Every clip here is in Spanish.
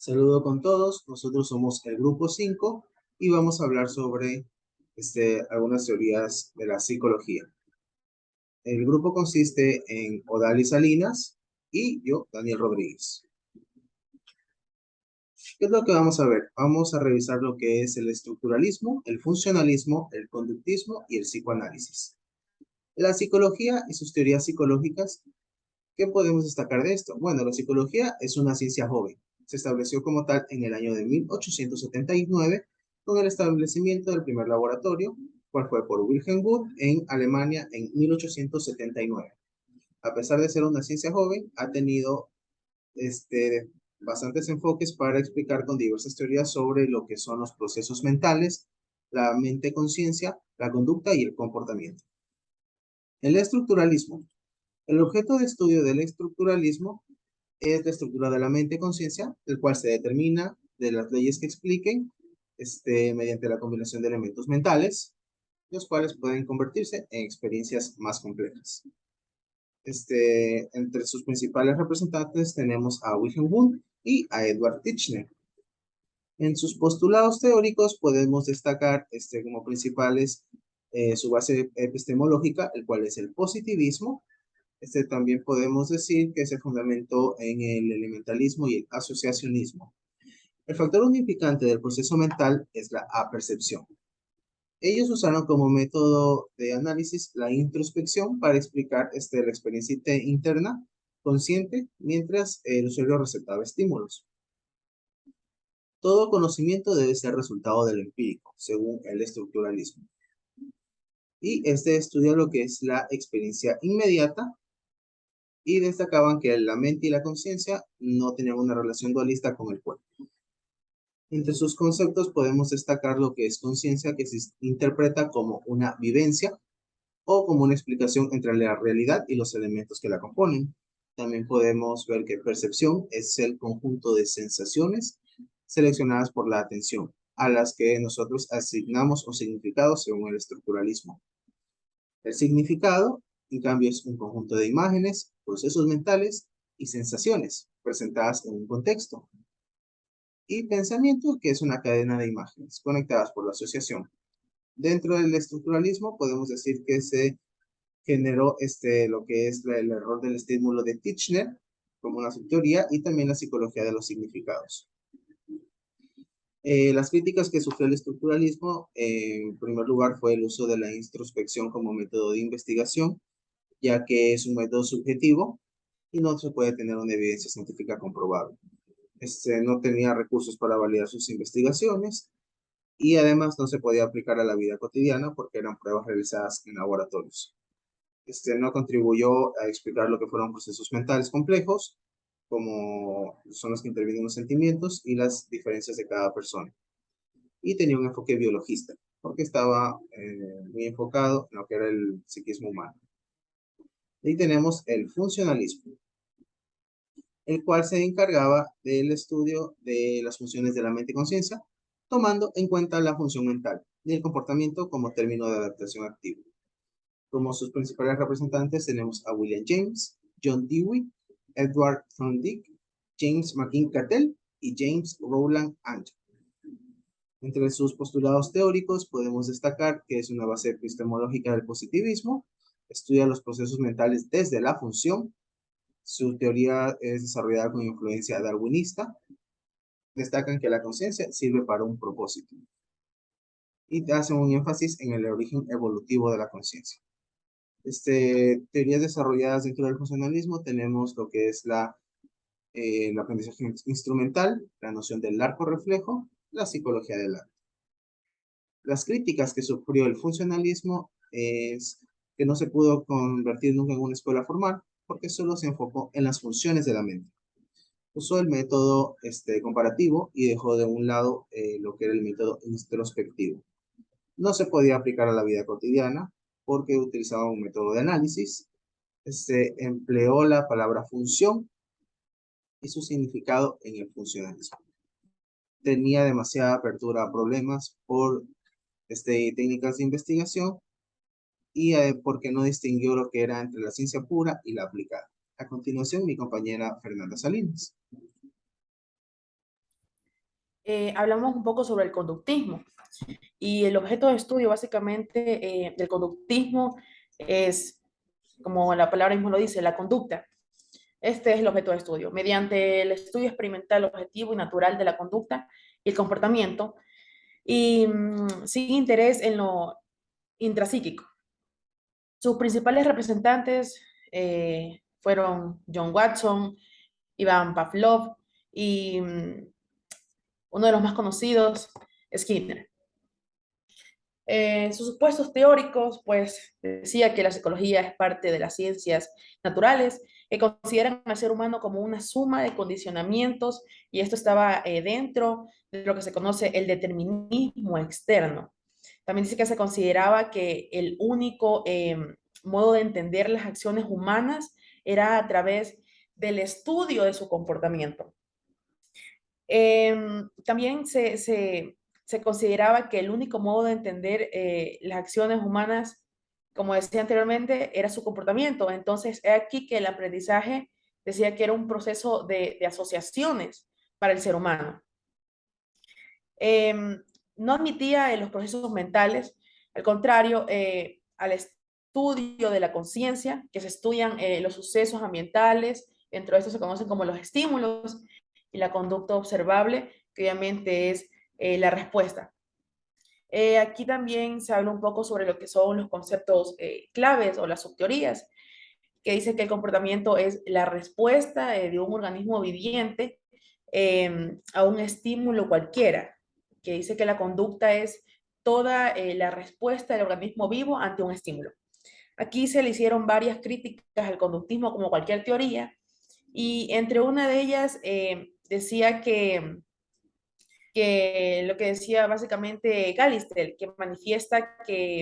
Saludo con todos, nosotros somos el grupo 5 y vamos a hablar sobre algunas teorías de la psicología. El grupo consiste en Odalis Salinas y yo, Daniel Rodríguez. ¿Qué es lo que vamos a ver? Vamos a revisar lo que es el estructuralismo, el funcionalismo, el conductismo y el psicoanálisis. La psicología y sus teorías psicológicas. ¿Qué podemos destacar de esto? Bueno, la psicología es una ciencia joven. Se estableció como tal en el año de 1879 con el establecimiento del primer laboratorio, cual fue por Wilhelm Wundt en Alemania en 1879. A pesar de ser una ciencia joven, ha tenido bastantes enfoques para explicar con diversas teorías sobre lo que son los procesos mentales, la mente-conciencia, la conducta y el comportamiento. El estructuralismo. El objeto de estudio del estructuralismo es la estructura de la mente-conciencia, el cual se determina de las leyes que expliquen mediante la combinación de elementos mentales, los cuales pueden convertirse en experiencias más complejas. Entre sus principales representantes tenemos a Wilhelm Wundt y a Edward Titchener. En sus postulados teóricos podemos destacar como principales su base epistemológica, el cual es el positivismo. También podemos decir que se fundamentó en el elementalismo y el asociacionismo. El factor unificante del proceso mental es la apercepción. Ellos usaron como método de análisis la introspección para explicar la experiencia interna consciente mientras el usuario receptaba estímulos. Todo conocimiento debe ser resultado del empírico, según el estructuralismo. Y estudia lo que es la experiencia inmediata, y destacaban que la mente y la conciencia no tenían una relación dualista con el cuerpo. Entre sus conceptos podemos destacar lo que es conciencia, que se interpreta como una vivencia o como una explicación entre la realidad y los elementos que la componen. También podemos ver que percepción es el conjunto de sensaciones seleccionadas por la atención, a las que nosotros asignamos un significado según el estructuralismo. El significado, en cambio, es un conjunto de imágenes, procesos mentales y sensaciones presentadas en un contexto. Y pensamiento, que es una cadena de imágenes conectadas por la asociación. Dentro del estructuralismo podemos decir que se generó lo que es el error del estímulo de Titchener como una subteoría, y también la psicología de los significados. Las críticas que sufrió el estructuralismo, en primer lugar, fue el uso de la introspección como método de investigación, ya que es un método subjetivo y no se puede tener una evidencia científica comprobable. No tenía recursos para validar sus investigaciones y además no se podía aplicar a la vida cotidiana porque eran pruebas realizadas en laboratorios. No contribuyó a explicar lo que fueron procesos mentales complejos, como son los que intervienen los sentimientos y las diferencias de cada persona. Y tenía un enfoque biologista, porque estaba muy enfocado en lo que era el psiquismo humano. Y tenemos el funcionalismo, el cual se encargaba del estudio de las funciones de la mente y conciencia, tomando en cuenta la función mental y el comportamiento como término de adaptación activo. Como sus principales representantes tenemos a William James, John Dewey, Edward Thorndike, James McKim Cattell y James Rowland Angel. Entre sus postulados teóricos podemos destacar que es una base epistemológica del positivismo, estudia los procesos mentales desde la función. Su teoría es desarrollada con influencia darwinista. Destacan que la conciencia sirve para un propósito y hacen un énfasis en el origen evolutivo de la conciencia. Teorías desarrolladas dentro del funcionalismo tenemos lo que es el aprendizaje instrumental, la noción del arco reflejo, la psicología del arte. Las críticas que sufrió el funcionalismo es que no se pudo convertir nunca en una escuela formal porque solo se enfocó en las funciones de la mente. Usó el método comparativo y dejó de un lado lo que era el método introspectivo. No se podía aplicar a la vida cotidiana porque utilizaba un método de análisis. Empleó la palabra función y su significado en el funcionalismo. Tenía demasiada apertura a problemas por técnicas de investigación y porque no distinguió lo que era entre la ciencia pura y la aplicada. A continuación, mi compañera Fernanda Salinas. hablamos un poco sobre el conductismo. Y el objeto de estudio básicamente del conductismo es, como la palabra mismo lo dice, la conducta. Este es el objeto de estudio. Mediante el estudio experimental objetivo y natural de la conducta y el comportamiento, y sin interés en lo intrapsíquico. Sus principales representantes fueron John Watson, Ivan Pavlov y uno de los más conocidos, Skinner. Sus supuestos teóricos, pues decía que la psicología es parte de las ciencias naturales, que consideran al ser humano como una suma de condicionamientos y esto estaba dentro de lo que se conoce el determinismo externo. También dice que se consideraba que el único modo de entender las acciones humanas era a través del estudio de su comportamiento. También se consideraba que el único modo de entender las acciones humanas, como decía anteriormente, era su comportamiento. Entonces, es aquí que el aprendizaje decía que era un proceso de asociaciones para el ser humano. No admitía en los procesos mentales, al contrario, al estudio de la conciencia, que se estudian los sucesos ambientales, dentro de esto se conocen como los estímulos, y la conducta observable, que obviamente es la respuesta. Aquí también se habla un poco sobre lo que son los conceptos claves o las subteorías, que dice que el comportamiento es la respuesta de un organismo viviente a un estímulo cualquiera, que dice que la conducta es toda la respuesta del organismo vivo ante un estímulo. Aquí se le hicieron varias críticas al conductismo como cualquier teoría, y entre una de ellas decía que lo que decía básicamente Gallistel, que manifiesta que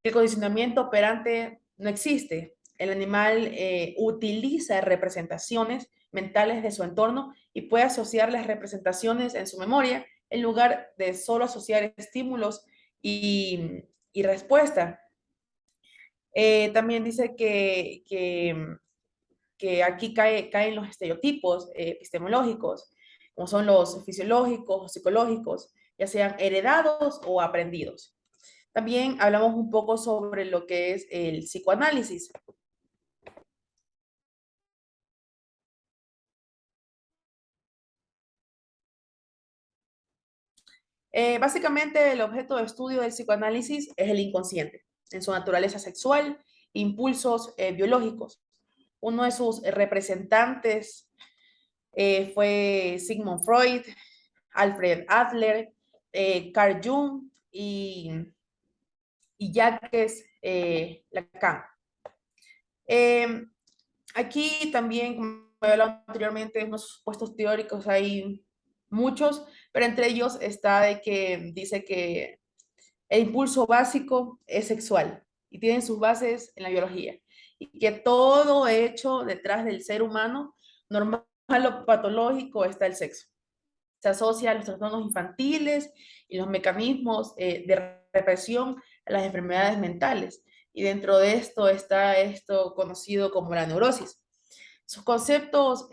el condicionamiento operante no existe. El animal utiliza representaciones mentales de su entorno y puede asociar las representaciones en su memoria en lugar de solo asociar estímulos y respuesta. También dice que aquí caen los estereotipos epistemológicos, como son los fisiológicos o psicológicos, ya sean heredados o aprendidos. También hablamos un poco sobre lo que es el psicoanálisis. Básicamente, el objeto de estudio del psicoanálisis es el inconsciente, en su naturaleza sexual, impulsos biológicos. Uno de sus representantes fue Sigmund Freud, Alfred Adler, Carl Jung y Jacques Lacan. Eh, Aquí también, como he hablado anteriormente, unos supuestos teóricos hay muchos, pero entre ellos está de que dice que el impulso básico es sexual y tiene sus bases en la biología y que todo hecho detrás del ser humano, normal o patológico, está el sexo. Se asocia a los trastornos infantiles y los mecanismos de represión a las enfermedades mentales. Y dentro de esto está esto conocido como la neurosis. Sus conceptos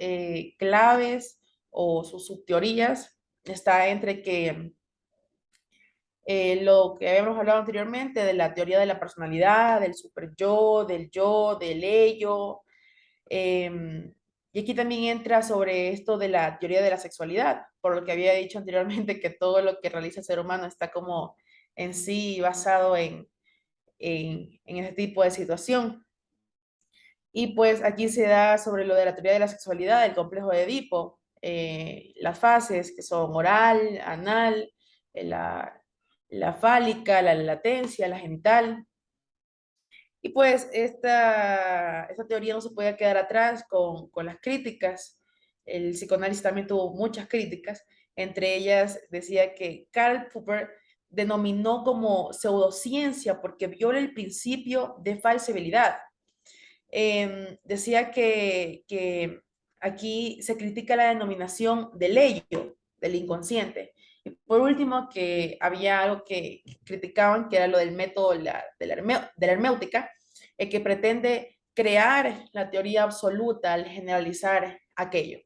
claves o sus subteorías está entre que lo que habíamos hablado anteriormente de la teoría de la personalidad, del yo, del ello. Y aquí también entra sobre esto de la teoría de la sexualidad, por lo que había dicho anteriormente que todo lo que realiza el ser humano está como en sí basado en ese tipo de situación. Y pues aquí se da sobre lo de la teoría de la sexualidad, el complejo de Edipo, las fases que son oral, anal, la fálica, la latencia, la genital. Y pues esta teoría no se podía quedar atrás con las críticas. El psicoanálisis también tuvo muchas críticas. Entre ellas decía que Karl Popper denominó como pseudociencia porque viola el principio de falsibilidad. Decía que aquí se critica la denominación del ello, del inconsciente. Y por último, que había algo que criticaban, que era lo del método de la herméutica, que pretende crear la teoría absoluta al generalizar aquello.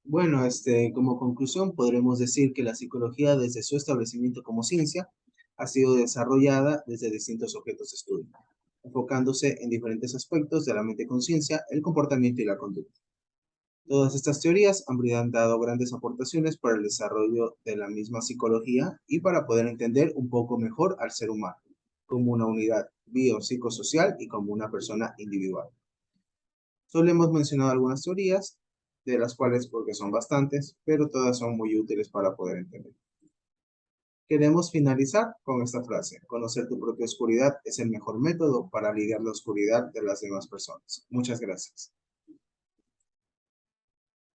Bueno, como conclusión, podremos decir que la psicología desde su establecimiento como ciencia ha sido desarrollada desde distintos objetos de estudio, enfocándose en diferentes aspectos de la mente-conciencia, el comportamiento y la conducta. Todas estas teorías han brindado grandes aportaciones para el desarrollo de la misma psicología y para poder entender un poco mejor al ser humano como una unidad biopsicosocial y como una persona individual. Solo hemos mencionado algunas teorías, de las cuales porque son bastantes, pero todas son muy útiles para poder entender. Queremos finalizar con esta frase: conocer tu propia oscuridad es el mejor método para lidiar la oscuridad de las demás personas. Muchas gracias.